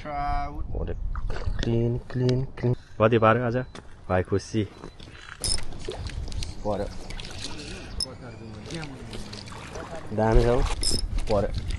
What a clean. What you पार्यो आज भाइ खुसी पर्यो दामी छ पर्यो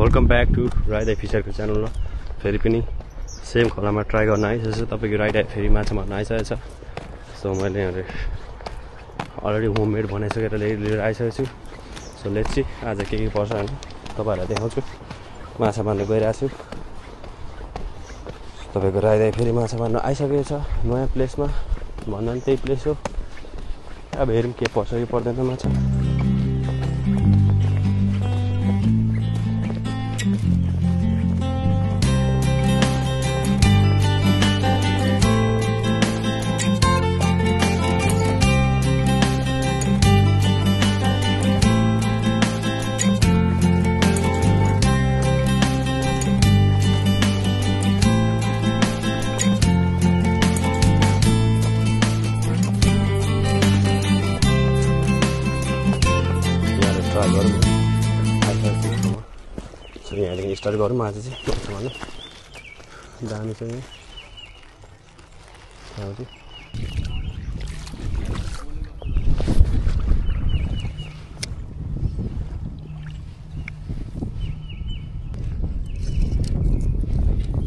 welcome back to ride I फिसरको च्यानलमा फेरि पनि सेम खोलामा ट्राई गर्न आइसकेको छु तपाईँको राइड आई फेरि माछा मार्न आइसकेको छ सो मैले अलरेडी होममेड बनाइसकेर लिएर आइसकेको छु सो लेट्स सी आज के पर्छ होइन तपाईँहरूलाई देखाउँछु माछा मार्न गइरहेको छु तपाईँको राइड आई फेरि माछा मार्न आइसकेको छ नयाँ प्लेसमा भन्दा पनि त्यही प्लेस हो अब हेरौँ के पर्छ कि पर्दैन माछा यहाँदेखि स्टार्ट गरौँ आज चाहिँ माछा दामी छ यहाँ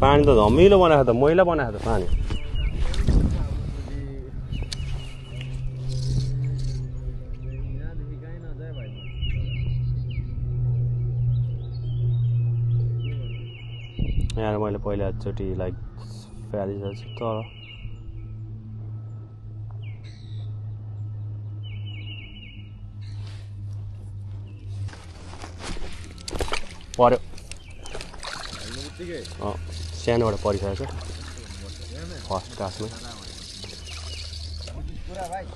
पानी त धमिलो बनाएको त मैला बनाएको त पानी यहाँ मैले पहिलाचोटि लाइक फ्यालिसकेको छु तर पर्यो सानोबाट परिसकेको छ फर्स्ट कास्टमा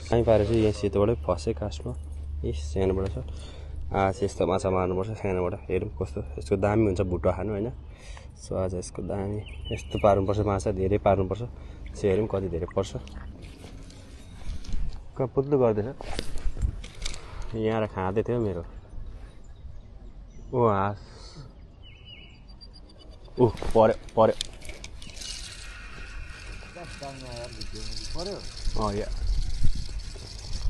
कहीँ पारेर चाहिँ यहाँ सेतोबाटै फर्स्टै कास्टमा ए सानोबाट छ आज यस्तो माछा मार्नुपर्छ सानोबाट हेरौँ कस्तो यसको दामी हुन्छ भुट्टा खानु होइन सो आज यसको दामी यस्तो पार्नुपर्छ माछा धेरै पार्नुपर्छ सो हेरौँ कति धेरै पर्छ कहाँ पुत्लु गर्दैछ यहाँ खाँदै थियो मेरो ओ हाँस पर्यो या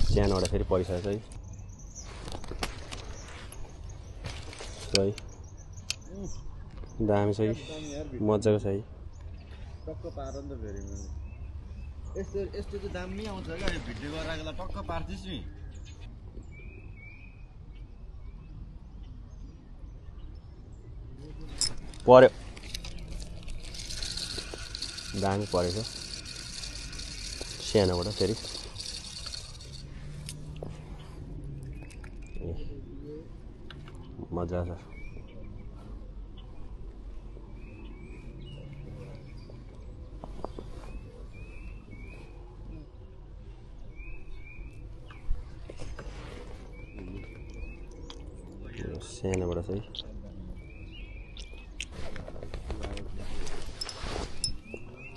सानोबाट फेरि परिसकेको छ है सही दामी छ कि मजाको छ है टक्क पार नि त फेरि यस्तो चाहिँ दामी आउँछ क्या यो भिडियो गराएको टक्क पार्थिस् नि पर्यो दामी परेछ सानोबाट फेरि मजा छ सानोबाट चाहिँ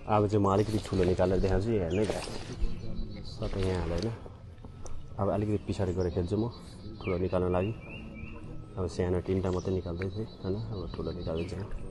अब चाहिँ म अलिकति ठुलो निकालेर देखाउँछु हेर्नै गयो सबै यहाँ हाल होइन अब अलिकति पछाडि गएर खेल्छु म ठुलो निकाल्न लागि अब सानो तिनवटा मात्रै निकाल्दै थिएँ होइन अब ठुलो निकाल्दैछु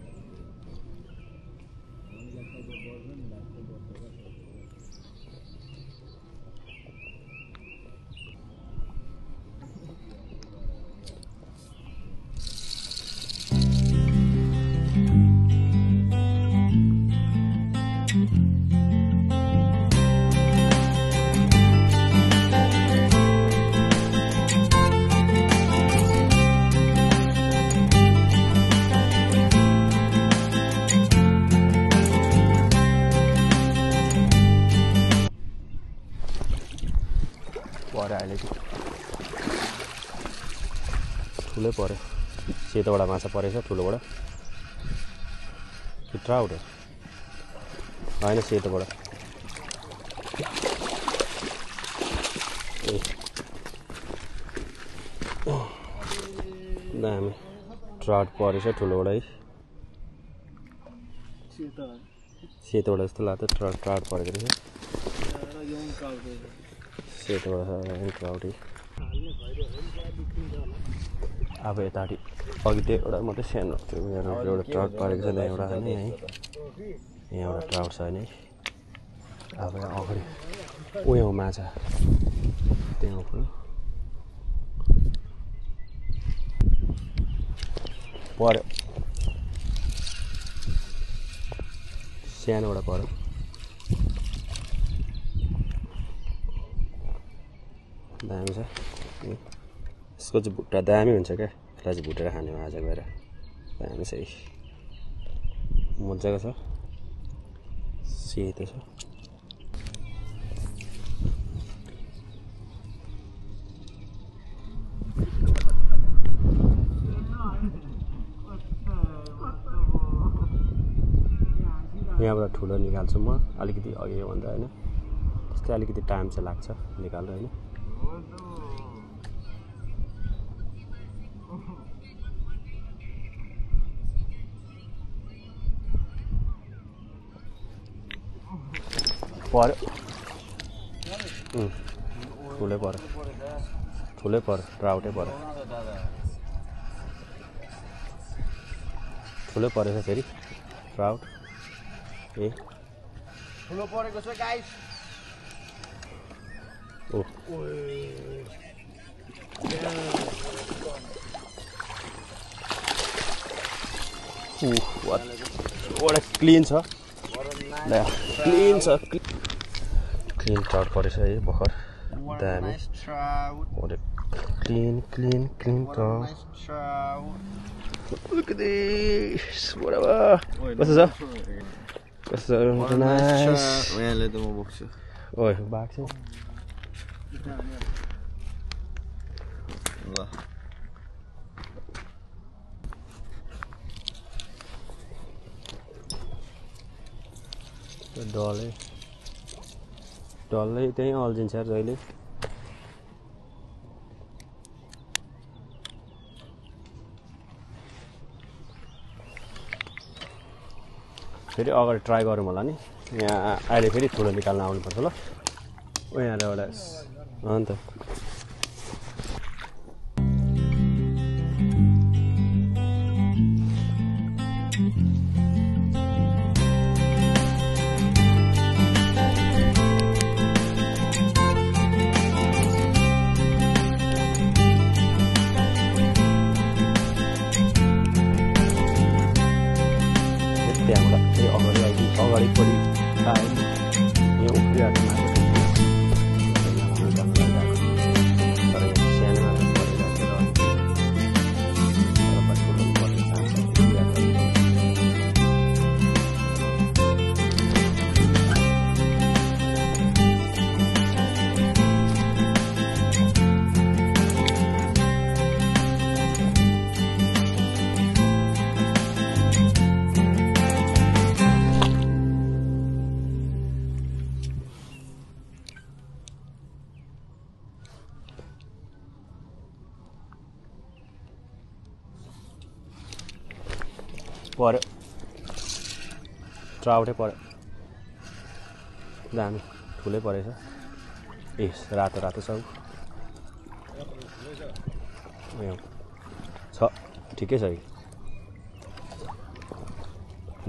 ठुलै पऱ्यो सेतोबाट माछा परेछ ठुलोबाट कि ट्राउट हो होइन सेतोबाट दामी ट्राउट परेछ ठुलोबाट है सेतोबाट जस्तो लाग्छ ट्राउट परेको रहेछ सेतोबाट ट्राउट अब यतापट्टि अघि त्यो एउटा मात्रै सानो थियो एउटा ट्राउट परेको छ त्यहाँ एउटा होइन है यहाँ एउटा ट्राउट छ होइन अब अगाडि उयो माछा त्यहाँ पऱ्यो सानोबाट पऱ्यो दामी छ यसको चाहिँ भुट्टा दामी हुन्छ क्या यसलाई चाहिँ भुटेर खाने आज गएर दामी छ मजाको छ सेतो छ यहाँबाट ठुलो निकाल्छु म अलिकति अघि भन्दा होइन त्यस्तै अलिकति टाइम चाहिँ लाग्छ निकाल्नु होइन पऱ्यो ठुलै पऱ्यो ट्राउटै पऱ्यो ठुलै परेछ फेरि ट्राउट ए ठुलो परेको छ गाइस ओ वाट क्लिन छ क्लिन छ क्लिन ट्राउट परेछ है भर्खर दामी clean trout Look at this, whatever. What's this? What's that? Nice. यहाँले त म बोक्छु ओइ बाघ छ ल डल्लै त्यहीँ अल्झिन्छ जहिले फेरि अगाडि ट्राई गरौँ होला नि यहाँ अहिले फेरि ठुलो निकाल्न आउनुपर्छ ल ओ यहाँ एउटा अन्त अगाडि परि आयो यहाँ उफ्रिहाल्ने माछा पऱ्यो ट्राउटै पऱ्यो दामी ठुलै परेछ ए रातो रातो छ छ ठिकै छ कि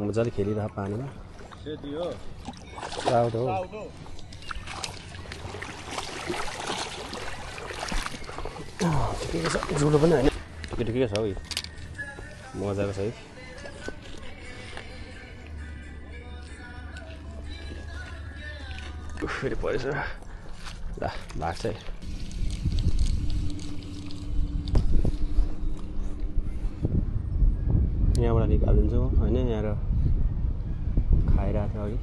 मजाले खेलिरह पानीमा ट्राउट हो ठिकै छ जुलो पनि होइन ठिकै छ हौ मजाको छ है फेरि परेछ ल भाग्छ है यहाँबाट निकालिदिन्छु होइन यहाँ खाइरहेको थियो अघि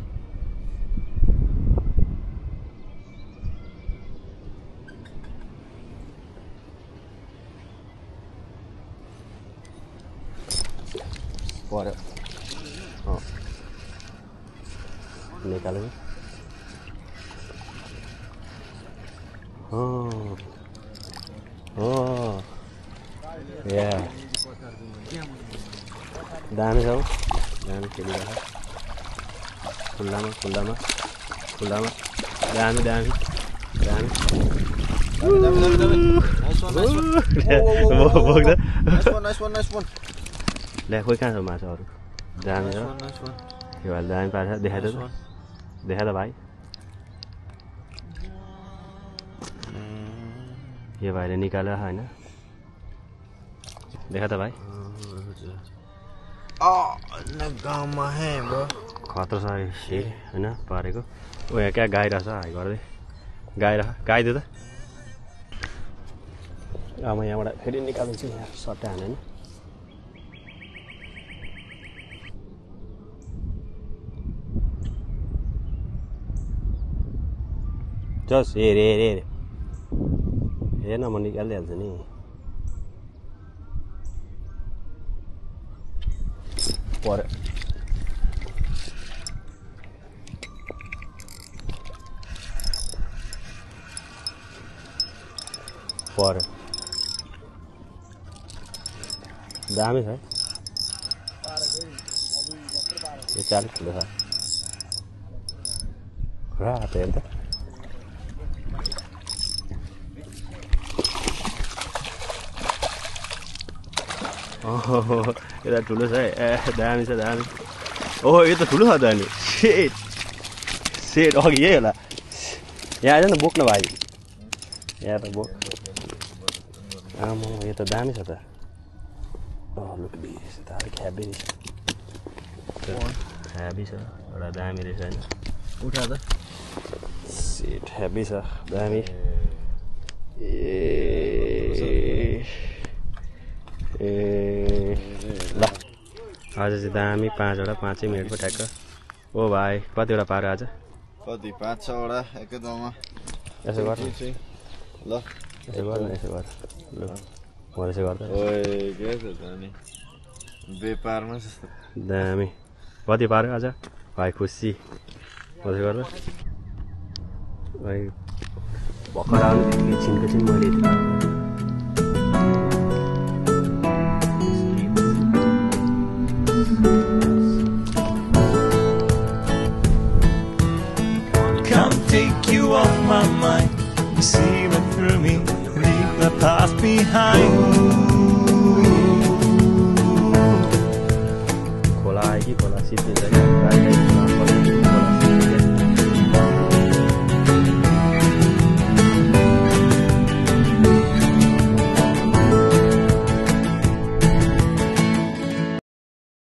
पर्यो निकाल्यो दामी छ हौ दामी खेलिरहेको खुल्लामा दामी ल्या खोइ कहाँ छ माछाहरू दामी छ यो भाइले दामी पार्छ देखा त भाइ यो भाइले निकाल्यो होइन देखा त भाइ खतरा छ होइन पारेको ओ यहाँ क्या गाई रहेछ हाई गर्दै गाइदियो त अब म यहाँबाट फेरि निकालिदिन्छु यहाँ सट्टा हानेन जस हेर्न म निकालिहाल्छु नि पर्यो दामी छ यो 40 किलो छ रातो हेर्दा यता ठुलो छ है दामी छ दामी ओहो यो त ठुलो छ त अनि सेट अघि यही होला यहाँ आइज न बोक्न भाइ यहाँ त बोक आमा यो त दामी छ त लुक दिस त ख्याबी छ एउटा दामी रहेछ होइन उठा त सेट ह्याबी छ दामी ए ल आज चाहिँ दामी 5वटा 5 मिनटको ठ्याक्क ओ भाइ कतिवटा पार्यो आज कति 5-6वटा एकदममा यसो गर ल यसो गर ल म यसो गर्दा ओए के छ त नि व्यापारमा जस्तो दामी कति पार्यो आज भाइ खुसी मजा गर्दा भाइ भर्खर आउनु एकछिन मैले Take you off my mind, see it through me, leave the past behind. खोला आयो कि खोला सिद्धिन्छ क्या